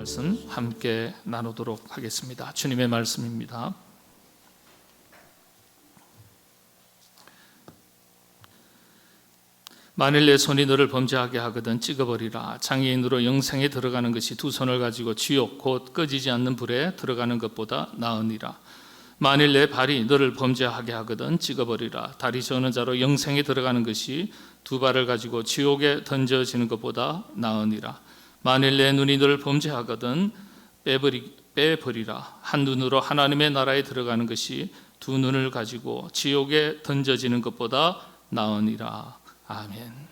말씀 함께 나누도록 하겠습니다. 주님의 말씀입니다. 만일 내 손이 너를 범죄하게 하거든 찍어버리라. 장애인으로 영생에 들어가는 것이 두 손을 가지고 지옥 곧 꺼지지 않는 불에 들어가는 것보다 나으니라. 만일 내 발이 너를 범죄하게 하거든 찍어버리라. 다리 저는 자로 영생에 들어가는 것이 두 발을 가지고 지옥에 던져지는 것보다 나으니라. 만일 내 눈이 너를 범죄하거든 빼버리라. 한 눈으로 하나님의 나라에 들어가는 것이 두 눈을 가지고 지옥에 던져지는 것보다 나으니라. 아멘.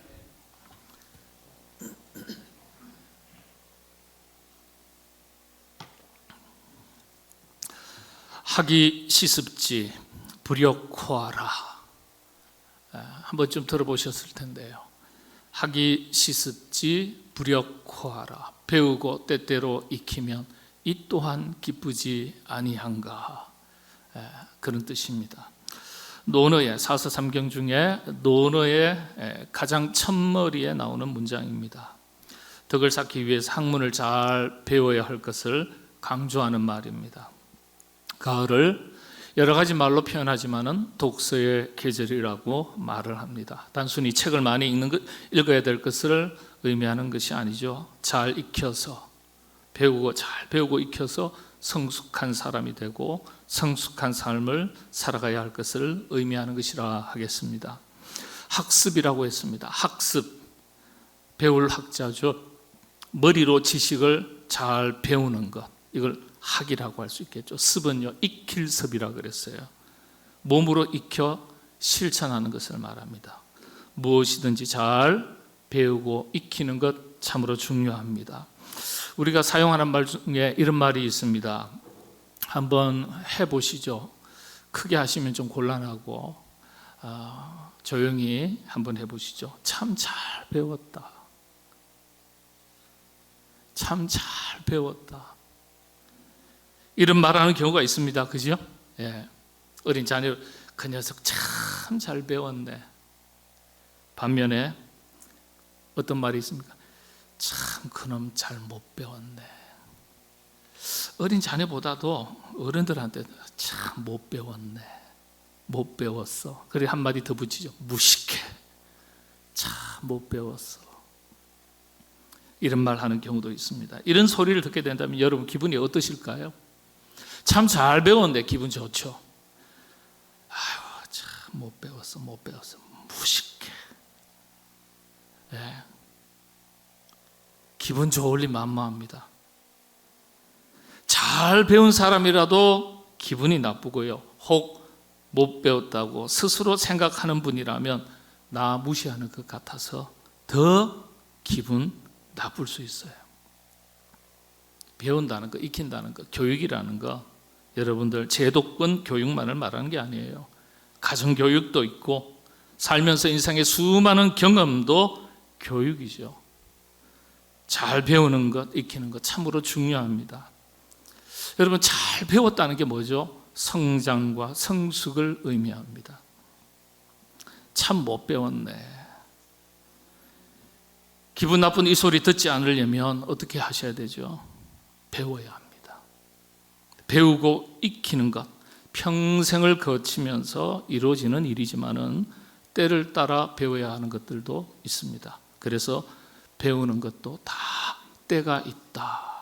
학이 시습지 불역코하라. 한 번쯤 들어보셨을 텐데요. 학이 시습지 불역코하라. 배우고 때때로 익히면 이 또한 기쁘지 아니한가. 그런 뜻입니다. 논어의 사서삼경 중에 논어의 가장 첫머리에 나오는 문장입니다. 덕을 쌓기 위해서 학문을 잘 배워야 할 것을 강조하는 말입니다. 가을을 여러 가지 말로 표현하지만은 독서의 계절이라고 말을 합니다. 단순히 책을 많이 읽어야 될 것을 의미하는 것이 아니죠. 잘 익혀서 잘 배우고 익혀서 성숙한 사람이 되고 성숙한 삶을 살아가야 할 것을 의미하는 것이라 하겠습니다. 학습이라고 했습니다. 학습, 배울 학자죠. 머리로 지식을 잘 배우는 것, 이걸 학이라고 할 수 있겠죠. 습은요, 익힐 습이라 그랬어요. 몸으로 익혀 실천하는 것을 말합니다. 무엇이든지 잘 배우고 익히는 것 참으로 중요합니다. 우리가 사용하는 말 중에 이런 말이 있습니다. 한번 해보시죠. 크게 하시면 좀 곤란하고 조용히 한번 해보시죠. 참 잘 배웠다. 참 잘 배웠다. 이런 말하는 경우가 있습니다. 그죠? 예. 어린 자녀, 그 녀석 참 잘 배웠네. 반면에 어떤 말이 있습니까? 참 그놈 잘 못 배웠네. 어린 자녀보다도 어른들한테 참 못 배웠네. 못 배웠어. 그래 한마디 더 붙이죠. 무식해. 참 못 배웠어. 이런 말 하는 경우도 있습니다. 이런 소리를 듣게 된다면 여러분 기분이 어떠실까요? 참 잘 배웠는데 기분 좋죠. 아유, 참 못 배웠어. 무식해. 네. 기분 좋을 리 만무합니다. 잘 배운 사람이라도 기분이 나쁘고요. 혹 못 배웠다고 스스로 생각하는 분이라면 나 무시하는 것 같아서 더 기분 나쁠 수 있어요. 배운다는 거, 익힌다는 거, 교육이라는 거, 여러분들 제도권 교육만을 말하는 게 아니에요. 가정교육도 있고 살면서 인생의 수많은 경험도 교육이죠. 잘 배우는 것, 익히는 것 참으로 중요합니다. 여러분 잘 배웠다는 게 뭐죠? 성장과 성숙을 의미합니다. 참 못 배웠네. 기분 나쁜 이 소리 듣지 않으려면 어떻게 하셔야 되죠? 배워야 합니다. 배우고 익히는 것, 평생을 거치면서 이루어지는 일이지만은 때를 따라 배워야 하는 것들도 있습니다. 그래서 배우는 것도 다 때가 있다.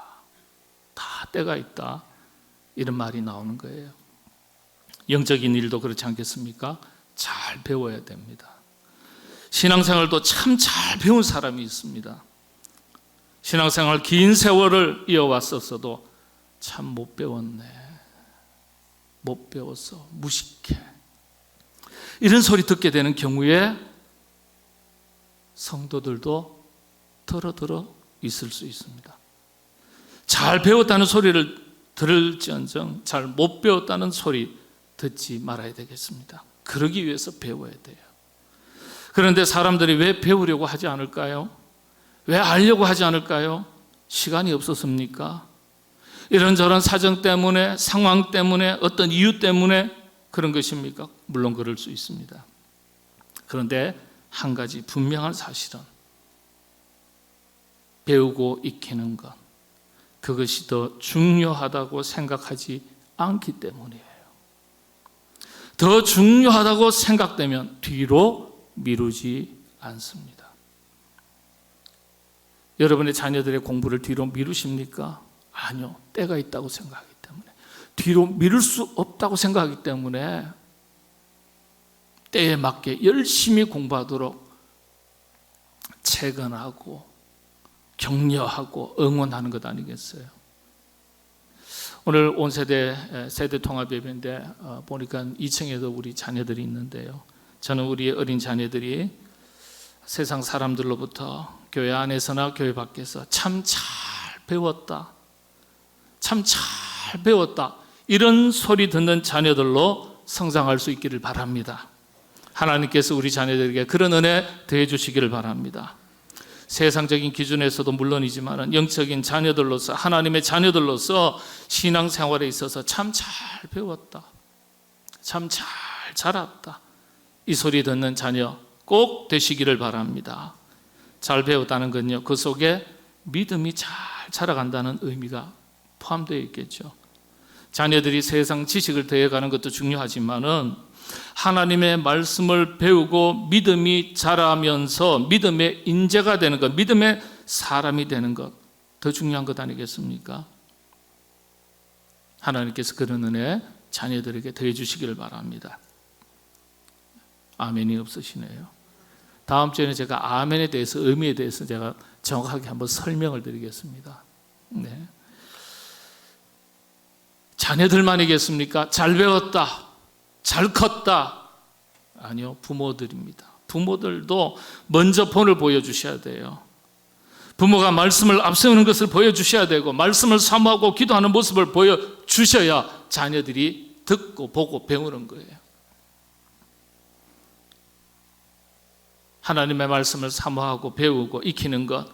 다 때가 있다. 이런 말이 나오는 거예요. 영적인 일도 그렇지 않겠습니까? 잘 배워야 됩니다. 신앙생활도 참 잘 배운 사람이 있습니다. 신앙생활 긴 세월을 이어왔었어도 참 못 배웠네. 못 배웠어. 무식해. 이런 소리 듣게 되는 경우에 성도들도 들어 있을 수 있습니다. 잘 배웠다는 소리를 들을지언정 잘 못 배웠다는 소리 듣지 말아야 되겠습니다. 그러기 위해서 배워야 돼요. 그런데 사람들이 왜 배우려고 하지 않을까요? 왜 알려고 하지 않을까요? 시간이 없었습니까? 이런저런 사정 때문에, 상황 때문에, 어떤 이유 때문에 그런 것입니까? 물론 그럴 수 있습니다. 그런데 한 가지 분명한 사실은 배우고 익히는 것, 그것이 더 중요하다고 생각하지 않기 때문이에요. 더 중요하다고 생각되면 뒤로 미루지 않습니다. 여러분의 자녀들의 공부를 뒤로 미루십니까? 아니요. 때가 있다고 생각하기 때문에, 뒤로 미룰 수 없다고 생각하기 때문에 때에 맞게 열심히 공부하도록 체근하고 격려하고 응원하는 것 아니겠어요? 오늘 온 세대 통합 예배인데 보니까 2층에도 우리 자녀들이 있는데요. 저는 우리 어린 자녀들이 세상 사람들로부터 교회 안에서나 교회 밖에서 참 잘 배웠다, 참 잘 배웠다, 이런 소리 듣는 자녀들로 성장할 수 있기를 바랍니다. 하나님께서 우리 자녀들에게 그런 은혜 더해 주시기를 바랍니다. 세상적인 기준에서도 물론이지만 영적인 자녀들로서, 하나님의 자녀들로서 신앙생활에 있어서 참 잘 배웠다, 참 잘 자랐다, 이 소리 듣는 자녀 꼭 되시기를 바랍니다. 잘 배웠다는 건요, 그 속에 믿음이 잘 자라간다는 의미가 포함되어 있겠죠. 자녀들이 세상 지식을 더해가는 것도 중요하지만은 하나님의 말씀을 배우고 믿음이 자라면서 믿음의 인재가 되는 것, 믿음의 사람이 되는 것, 더 중요한 것 아니겠습니까? 하나님께서 그런 은혜 자녀들에게 더해 주시기를 바랍니다. 아멘이 없으시네요. 다음 주에는 제가 아멘에 대해서, 의미에 대해서 제가 정확하게 한번 설명을 드리겠습니다. 네. 자녀들만이겠습니까? 잘 배웠다, 잘 컸다. 아니요, 부모들입니다. 부모들도 먼저 본을 보여주셔야 돼요. 부모가 말씀을 앞세우는 것을 보여주셔야 되고, 말씀을 사모하고 기도하는 모습을 보여주셔야 자녀들이 듣고 보고 배우는 거예요. 하나님의 말씀을 사모하고 배우고 익히는 것,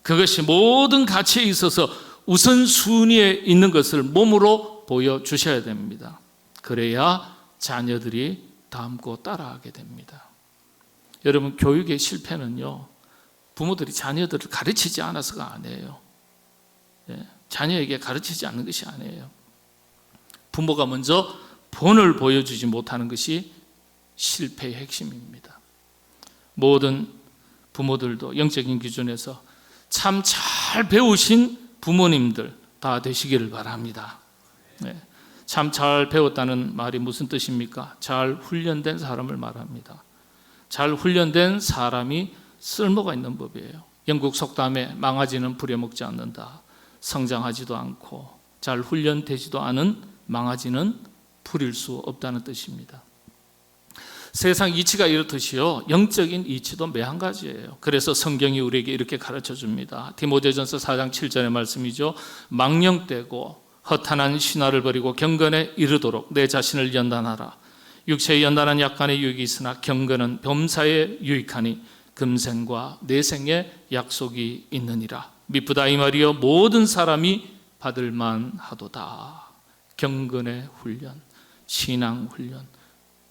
그것이 모든 가치에 있어서 우선순위에 있는 것을 몸으로 보여주셔야 됩니다. 그래야 자녀들이 닮고 따라하게 됩니다. 여러분, 교육의 실패는요, 부모들이 자녀들을 가르치지 않아서가 아니에요. 자녀에게 가르치지 않는 것이 아니에요. 부모가 먼저 본을 보여주지 못하는 것이 실패의 핵심입니다. 모든 부모들도 영적인 기준에서 참 잘 배우신 부모님들 다 되시기를 바랍니다. 참 잘 배웠다는 말이 무슨 뜻입니까? 잘 훈련된 사람을 말합니다. 잘 훈련된 사람이 쓸모가 있는 법이에요. 영국 속담에 망아지는 부려먹지 않는다, 성장하지도 않고 잘 훈련되지도 않은 망아지는 부릴 수 없다는 뜻입니다. 세상 이치가 이렇듯이요, 영적인 이치도 매한가지예요. 그래서 성경이 우리에게 이렇게 가르쳐 줍니다. 디모데전서 4장 7절의 말씀이죠. 망령되고 허탄한 신화를 버리고 경건에 이르도록 내 자신을 연단하라. 육체의 연단한 약간의 유익이 있으나 경건은 범사에 유익하니 금생과 내생의 약속이 있느니라. 미쁘다 이 말이요, 모든 사람이 받을 만하도다. 경건의 훈련, 신앙 훈련,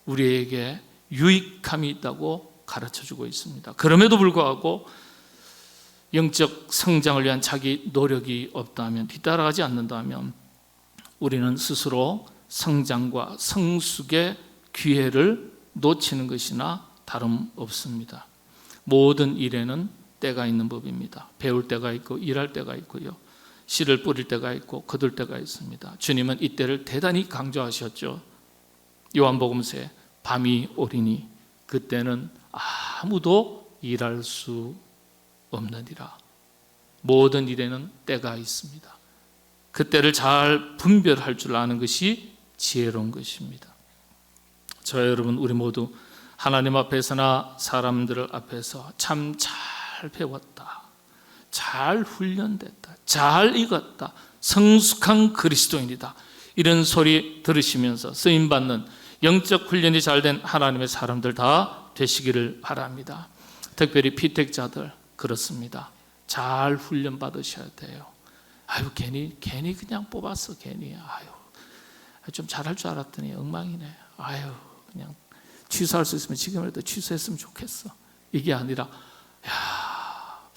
우리에게 유익함이 있다고 가르쳐주고 있습니다. 그럼에도 불구하고 영적 성장을 위한 자기 노력이 없다면, 뒤따라가지 않는다면 우리는 스스로 성장과 성숙의 기회를 놓치는 것이나 다름없습니다. 모든 일에는 때가 있는 법입니다. 배울 때가 있고 일할 때가 있고요, 씨를 뿌릴 때가 있고 거둘 때가 있습니다. 주님은 이 때를 대단히 강조하셨죠. 요한복음서에 밤이 오리니 그때는 아무도 일할 수 없느니라. 모든 일에는 때가 있습니다. 그때를 잘 분별할 줄 아는 것이 지혜로운 것입니다. 저와 여러분, 우리 모두 하나님 앞에서나 사람들 앞에서 참 잘 배웠다, 잘 훈련됐다, 잘 익었다, 성숙한 그리스도인이다, 이런 소리 들으시면서 쓰임받는 영적 훈련이 잘된 하나님의 사람들 다 되시기를 바랍니다. 특별히 피택자들 그렇습니다. 잘 훈련 받으셔야 돼요. 아유, 괜히 그냥 뽑았어. 괜히 좀 잘할 줄 알았더니 엉망이네. 아유, 그냥 취소할 수 있으면 지금이라도 취소했으면 좋겠어. 이게 아니라, 야,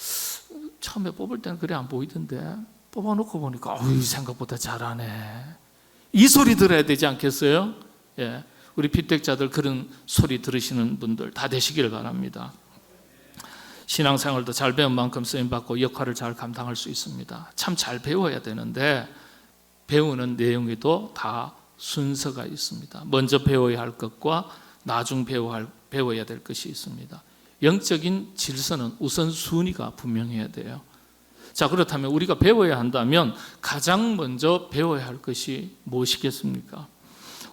처음에 뽑을 때는 그래 안 보이던데 뽑아놓고 보니까 생각보다 잘하네. 이 소리 들어야 되지 않겠어요? 예, 우리 피택자들 그런 소리 들으시는 분들 다 되시길 바랍니다. 신앙생활도 잘 배운 만큼 쓰임받고 역할을 잘 감당할 수 있습니다. 참 잘 배워야 되는데 배우는 내용에도 다 순서가 있습니다. 먼저 배워야 할 것과 나중 배워야 될 것이 있습니다. 영적인 질서는 우선순위가 분명해야 돼요. 자, 그렇다면 우리가 배워야 한다면 가장 먼저 배워야 할 것이 무엇이겠습니까?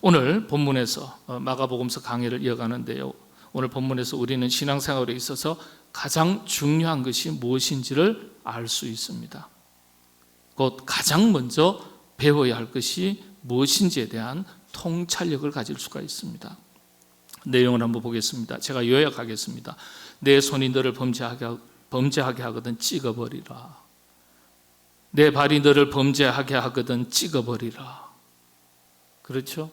오늘 본문에서 마가복음서 강해를 이어가는데요, 오늘 본문에서 우리는 신앙생활에 있어서 가장 중요한 것이 무엇인지를 알 수 있습니다. 곧 가장 먼저 배워야 할 것이 무엇인지에 대한 통찰력을 가질 수가 있습니다. 내용을 한번 보겠습니다. 제가 요약하겠습니다. 내 손이 너를 범죄하게 하거든 찍어버리라. 내 발이 너를 범죄하게 하거든 찍어버리라. 그렇죠?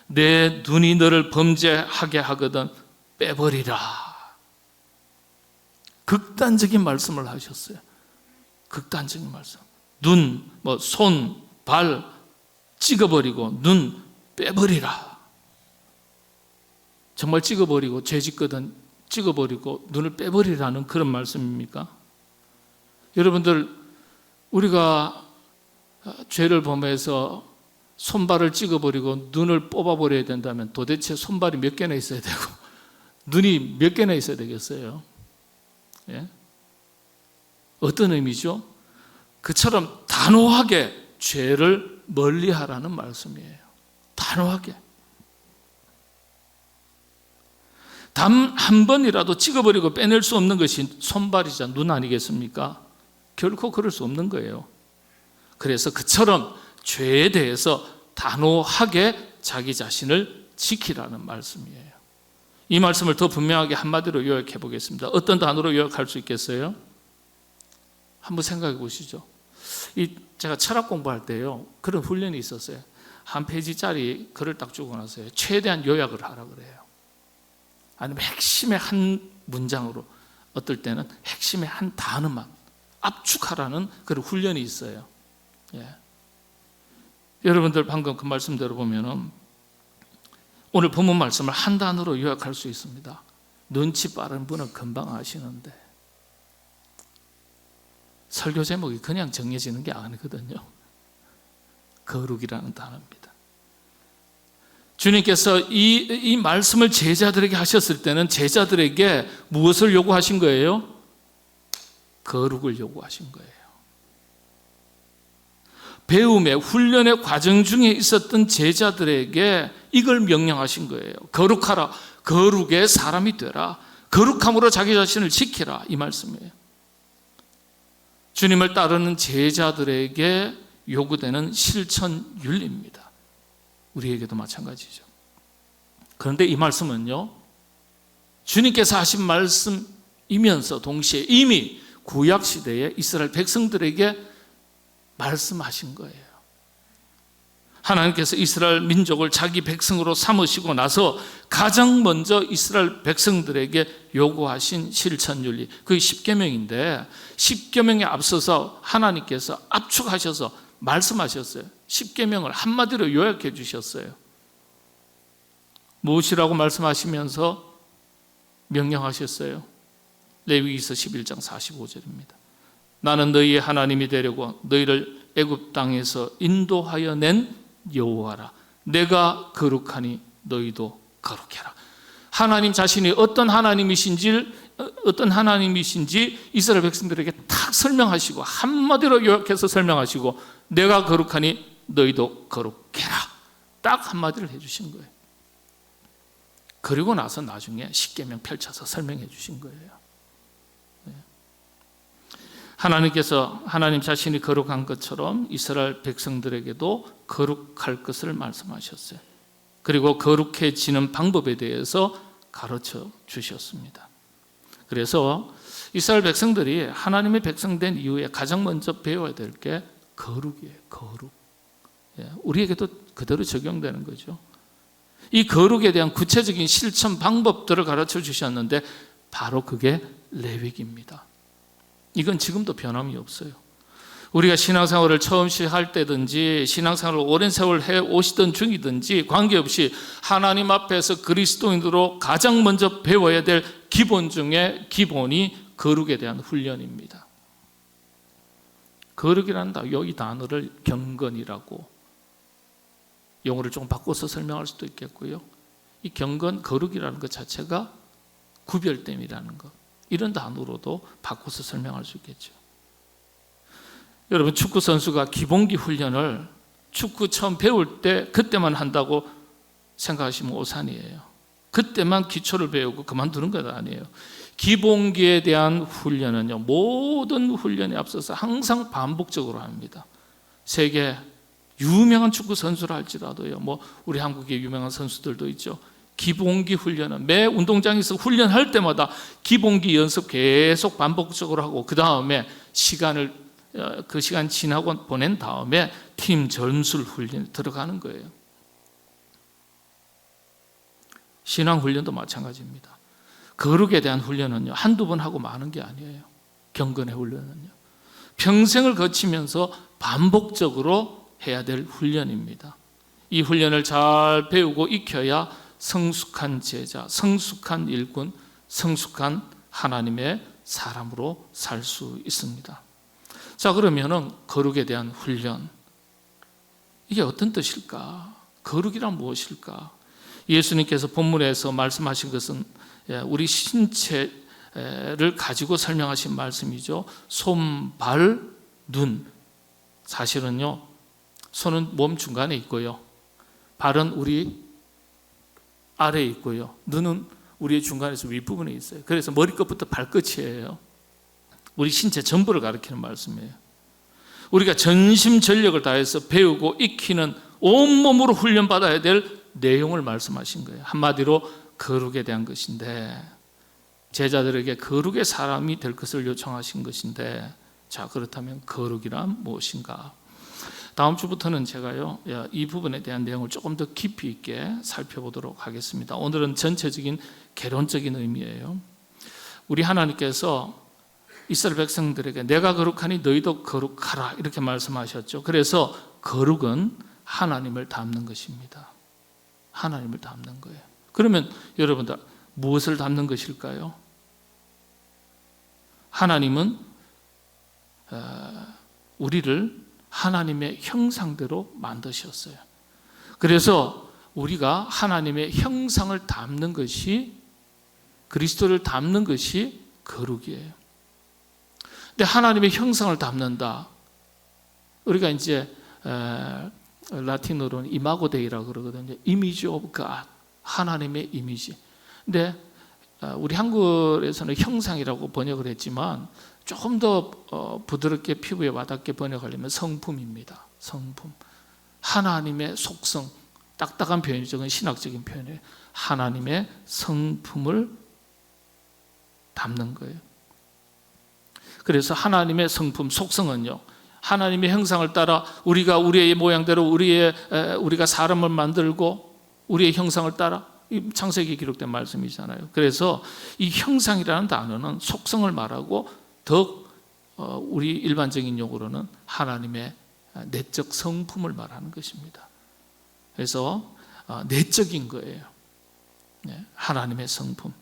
내 눈이 너를 범죄하게 하거든 빼버리라. 극단적인 말씀을 하셨어요. 극단적인 말씀. 눈, 손, 발 찍어버리고 눈 빼버리라. 정말 찍어버리고 죄 짓거든 찍어버리고 눈을 빼버리라는 그런 말씀입니까? 여러분들, 우리가 죄를 범해서 손발을 찍어버리고 눈을 뽑아버려야 된다면 도대체 손발이 몇 개나 있어야 되고 눈이 몇 개나 있어야 되겠어요? 예? 어떤 의미죠? 그처럼 단호하게 죄를 멀리하라는 말씀이에요. 단호하게. 단 한 번이라도 찍어버리고 빼낼 수 없는 것이 손발이자 눈 아니겠습니까? 결코 그럴 수 없는 거예요. 그래서 그처럼 죄에 대해서 단호하게 자기 자신을 지키라는 말씀이에요. 이 말씀을 더 분명하게 한마디로 요약해 보겠습니다. 어떤 단어로 요약할 수 있겠어요? 한번 생각해 보시죠. 제가 철학 공부할 때요, 그런 훈련이 있었어요. 한 페이지짜리 글을 딱 주고 나서요, 최대한 요약을 하라 그래요. 아니면 핵심의 한 문장으로, 어떨 때는 핵심의 한 단어만 압축하라는 그런 훈련이 있어요. 예. 여러분들 방금 그 말씀 들어보면은 오늘 본문 말씀을 한 단어로 요약할 수 있습니다. 눈치 빠른 분은 금방 아시는데, 설교 제목이 그냥 정해지는 게 아니거든요. 거룩이라는 단어입니다. 주님께서 이 말씀을 제자들에게 하셨을 때는 제자들에게 무엇을 요구하신 거예요? 거룩을 요구하신 거예요. 배움의 훈련의 과정 중에 있었던 제자들에게 이걸 명령하신 거예요. 거룩하라. 거룩의 사람이 되라. 거룩함으로 자기 자신을 지키라. 이 말씀이에요. 주님을 따르는 제자들에게 요구되는 실천 윤리입니다. 우리에게도 마찬가지죠. 그런데 이 말씀은요, 주님께서 하신 말씀이면서 동시에 이미 구약 시대에 이스라엘 백성들에게 말씀하신 거예요. 하나님께서 이스라엘 민족을 자기 백성으로 삼으시고 나서 가장 먼저 이스라엘 백성들에게 요구하신 실천윤리, 그게 십계명인데, 십계명에 앞서서 하나님께서 압축하셔서 말씀하셨어요. 십계명을 한마디로 요약해 주셨어요. 무엇이라고 말씀하시면서 명령하셨어요? 레위기서 11장 45절입니다. 나는 너희의 하나님이 되려고 너희를 애굽 땅에서 인도하여 낸 여호와라. 내가 거룩하니 너희도 거룩해라. 하나님 자신이 어떤 하나님이신지 이스라엘 백성들에게 탁 설명하시고, 한마디로 요약해서 설명하시고, 내가 거룩하니 너희도 거룩해라. 딱 한마디를 해주신 거예요. 그리고 나서 나중에 십계명 펼쳐서 설명해 주신 거예요. 하나님께서 하나님 자신이 거룩한 것처럼 이스라엘 백성들에게도 거룩할 것을 말씀하셨어요. 그리고 거룩해지는 방법에 대해서 가르쳐 주셨습니다. 그래서 이스라엘 백성들이 하나님의 백성된 이후에 가장 먼저 배워야 될 게 거룩이에요. 거룩. 우리에게도 그대로 적용되는 거죠. 이 거룩에 대한 구체적인 실천 방법들을 가르쳐 주셨는데 바로 그게 레위기입니다. 이건 지금도 변함이 없어요. 우리가 신앙생활을 처음 시작할 때든지 신앙생활을 오랜 세월 해 오시던 중이든지 관계없이 하나님 앞에서 그리스도인으로 가장 먼저 배워야 될 기본 중에 기본이 거룩에 대한 훈련입니다. 거룩이라는 이 단어를 경건이라고 용어를 조금 바꿔서 설명할 수도 있겠고요. 이 경건, 거룩이라는 것 자체가 구별됨이라는 것, 이런 단어로도 바꿔서 설명할 수 있겠죠. 여러분, 축구 선수가 기본기 훈련을 축구 처음 배울 때 그때만 한다고 생각하시면 오산이에요. 그때만 기초를 배우고 그만두는 것 아니에요. 기본기에 대한 훈련은요, 모든 훈련에 앞서서 항상 반복적으로 합니다. 세계 유명한 축구 선수라 할지라도요, 우리 한국의 유명한 선수들도 있죠. 기본기 훈련은 매 운동장에서 훈련할 때마다 기본기 연습 계속 반복적으로 하고 그 다음에 그 시간 지나고 보낸 다음에 팀 전술 훈련에 들어가는 거예요. 신앙 훈련도 마찬가지입니다. 거룩에 대한 훈련은요, 한두 번 하고 마는 게 아니에요. 경건의 훈련은요, 평생을 거치면서 반복적으로 해야 될 훈련입니다. 이 훈련을 잘 배우고 익혀야 성숙한 제자, 성숙한 일꾼, 성숙한 하나님의 사람으로 살 수 있습니다. 자, 그러면은 거룩에 대한 훈련, 이게 어떤 뜻일까? 거룩이란 무엇일까? 예수님께서 본문에서 말씀하신 것은 우리 신체를 가지고 설명하신 말씀이죠. 손, 발, 눈. 사실은요, 손은 몸 중간에 있고요, 발은 우리 아래에 있고요, 눈은 우리의 중간에서 윗부분에 있어요. 그래서 머리끝부터 발끝이에요. 우리 신체 전부를 가리키는 말씀이에요. 우리가 전심전력을 다해서 배우고 익히는 온몸으로 훈련받아야 될 내용을 말씀하신 거예요. 한마디로 거룩에 대한 것인데, 제자들에게 거룩의 사람이 될 것을 요청하신 것인데, 자, 그렇다면 거룩이란 무엇인가? 다음 주부터는 제가요, 이 부분에 대한 내용을 조금 더 깊이 있게 살펴보도록 하겠습니다. 오늘은 전체적인 개론적인 의미예요. 우리 하나님께서 이스라엘 백성들에게 내가 거룩하니 너희도 거룩하라, 이렇게 말씀하셨죠. 그래서 거룩은 하나님을 닮는 것입니다. 하나님을 닮는 거예요. 그러면 여러분들, 무엇을 닮는 것일까요? 하나님은 우리를 하나님의 형상대로 만드셨어요. 그래서 우리가 하나님의 형상을 닮는 것이, 그리스도를 닮는 것이 거룩이에요. 근데 하나님의 형상을 닮는다, 우리가 이제 라틴어로는 이마고 데이라고 그러거든요. 이미지 오브 갓, 하나님의 이미지. 근데 우리 한글에서는 형상이라고 번역을 했지만 조금 더 부드럽게 피부에 와닿게 번역하려면 성품입니다. 성품. 하나님의 속성, 딱딱한 표현이죠. 신학적인 표현이에요. 하나님의 성품을 담는 거예요. 그래서 하나님의 성품, 속성은요, 하나님의 형상을 따라 우리가 우리의 모양대로 우리가 사람을 만들고 우리의 형상을 따라, 창세기에 기록된 말씀이잖아요. 그래서 이 형상이라는 단어는 속성을 말하고, 더 우리 일반적인 용어로는 하나님의 내적 성품을 말하는 것입니다. 그래서 내적인 거예요. 하나님의 성품.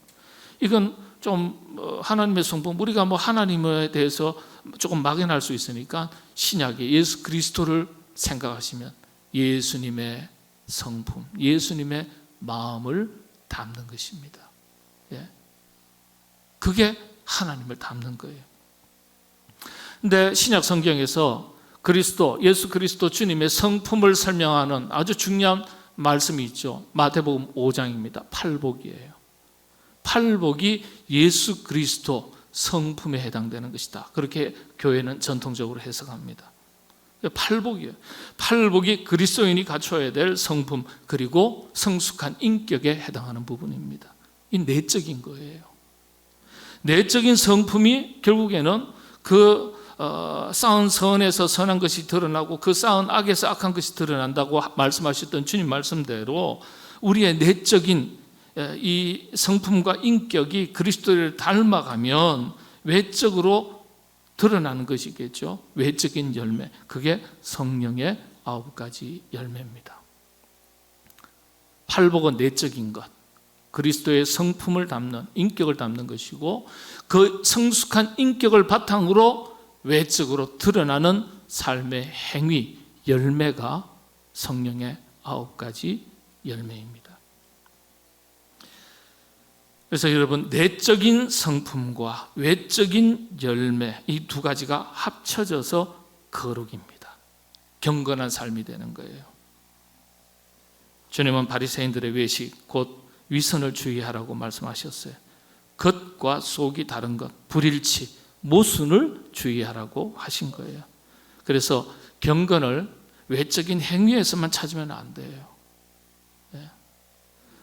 이건 좀 하나님의 성품, 우리가 하나님에 대해서 조금 막연할 수 있으니까 신약에 예수 그리스도를 생각하시면 예수님의 성품, 예수님의 마음을 담는 것입니다. 그게 하나님을 담는 거예요. 근데 신약 성경에서 그리스도, 예수 그리스도 주님의 성품을 설명하는 아주 중요한 말씀이 있죠. 마태복음 5장입니다. 팔복이에요. 팔복이 예수 그리스도 성품에 해당되는 것이다. 그렇게 교회는 전통적으로 해석합니다. 팔복이에요. 팔복이 그리스도인이 갖춰야 될 성품, 그리고 성숙한 인격에 해당하는 부분입니다. 이 내적인 거예요. 내적인 성품이 결국에는 그 쌓은 선에서 선한 것이 드러나고 그 쌓은 악에서 악한 것이 드러난다고 말씀하셨던 주님 말씀대로 우리의 내적인 이 성품과 인격이 그리스도를 닮아가면 외적으로 드러나는 것이겠죠. 외적인 열매, 그게 성령의 9가지 열매입니다. 팔복은 내적인 것, 그리스도의 성품을 담는, 인격을 담는 것이고, 그 성숙한 인격을 바탕으로 외적으로 드러나는 삶의 행위, 열매가 성령의 9가지 열매입니다. 그래서 여러분, 내적인 성품과 외적인 열매, 이 두 가지가 합쳐져서 거룩입니다. 경건한 삶이 되는 거예요. 주님은 바리새인들의 외식, 곧 위선을 주의하라고 말씀하셨어요. 겉과 속이 다른 것, 불일치, 모순을 주의하라고 하신 거예요. 그래서 경건을 외적인 행위에서만 찾으면 안 돼요.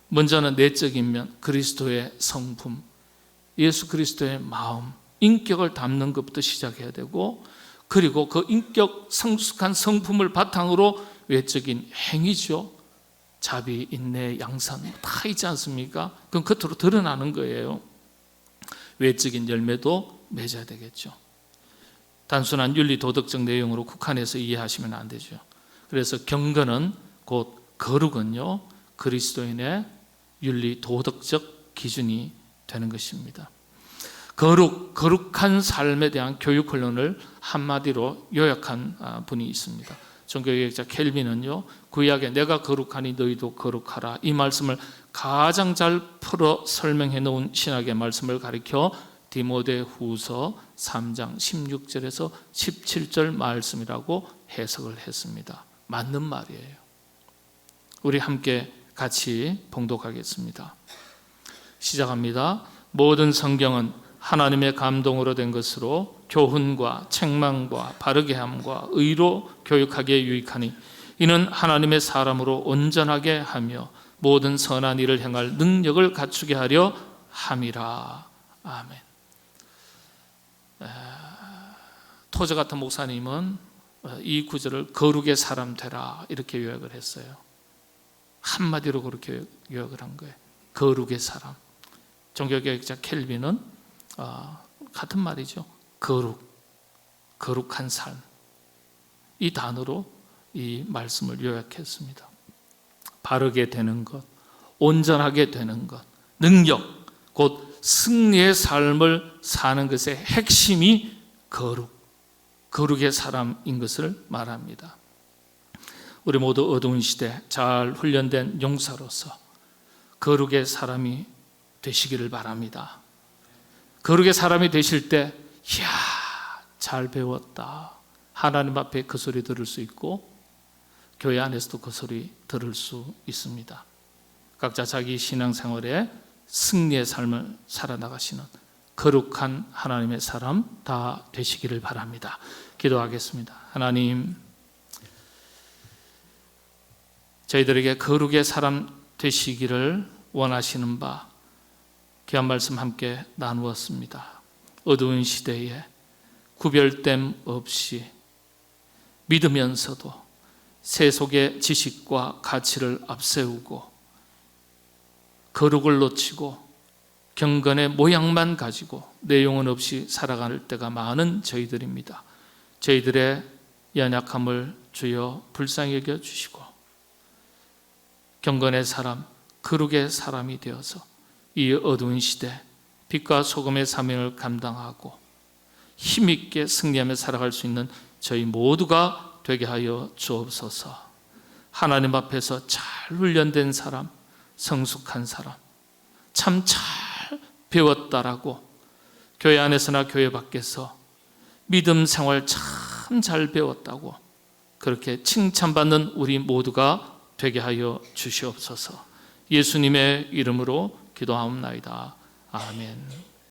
먼저는 내적인 면, 그리스도의 성품, 예수 그리스도의 마음, 인격을 담는 것부터 시작해야 되고, 그리고 그 인격 성숙한 성품을 바탕으로 외적인 행위죠. 자비, 인내, 양산 다 있지 않습니까? 그건 겉으로 드러나는 거예요. 외적인 열매도 맺어야 되겠죠. 단순한 윤리 도덕적 내용으로 국한해서 이해하시면 안 되죠. 그래서 경건은, 곧 거룩은요, 그리스도인의 윤리 도덕적 기준이 되는 것입니다. 거룩한 삶에 대한 교육 훈련을 한마디로 요약한 분이 있습니다. 종교개혁자 켈빈은요, 구약에 내가 거룩하니 너희도 거룩하라, 이 말씀을 가장 잘 풀어 설명해 놓은 신학의 말씀을 가리켜 디모데후서 3장 16절에서 17절 말씀이라고 해석을 했습니다. 맞는 말이에요. 우리 함께 같이 봉독하겠습니다. 시작합니다. 모든 성경은 하나님의 감동으로 된 것으로 교훈과 책망과 바르게 함과 의로 교육하기에 유익하니 이는 하나님의 사람으로 온전하게 하며 모든 선한 일을 행할 능력을 갖추게 하려 함이라. 아멘. 토저 같은 목사님은 이 구절을 거룩의 사람 되라 이렇게 요약을 했어요. 한마디로 그렇게 요약을 한 거예요. 거룩의 사람. 종교개혁자 켈빈은 같은 말이죠. 거룩한 삶. 이 단어로 이 말씀을 요약했습니다. 바르게 되는 것, 온전하게 되는 것, 능력, 곧 승리의 삶을 사는 것의 핵심이 거룩의 사람인 것을 말합니다. 우리 모두 어두운 시대 잘 훈련된 용사로서 거룩의 사람이 되시기를 바랍니다. 거룩의 사람이 되실 때, 이야, 잘 배웠다. 하나님 앞에 그 소리 들을 수 있고, 교회 안에서도 그 소리 들을 수 있습니다. 각자 자기 신앙생활에 승리의 삶을 살아나가시는 거룩한 하나님의 사람 다 되시기를 바랍니다. 기도하겠습니다. 하나님, 저희들에게 거룩의 사람 되시기를 원하시는 바 귀한 말씀 함께 나누었습니다. 어두운 시대에 구별됨 없이 믿으면서도 세속의 지식과 가치를 앞세우고 거룩을 놓치고 경건의 모양만 가지고 내용은 없이 살아갈 때가 많은 저희들입니다. 저희들의 연약함을 주여 불쌍히 여겨 주시고 경건의 사람, 거룩의 사람이 되어서 이 어두운 시대 빛과 소금의 사명을 감당하고 힘있게 승리하며 살아갈 수 있는 저희 모두가 되게 하여 주옵소서. 하나님 앞에서 잘 훈련된 사람, 성숙한 사람, 참 잘 배웠다라고 교회 안에서나 교회 밖에서 믿음 생활 참 잘 배웠다고 그렇게 칭찬받는 우리 모두가 되게 하여 주시옵소서. 예수님의 이름으로 기도하옵나이다. 아멘.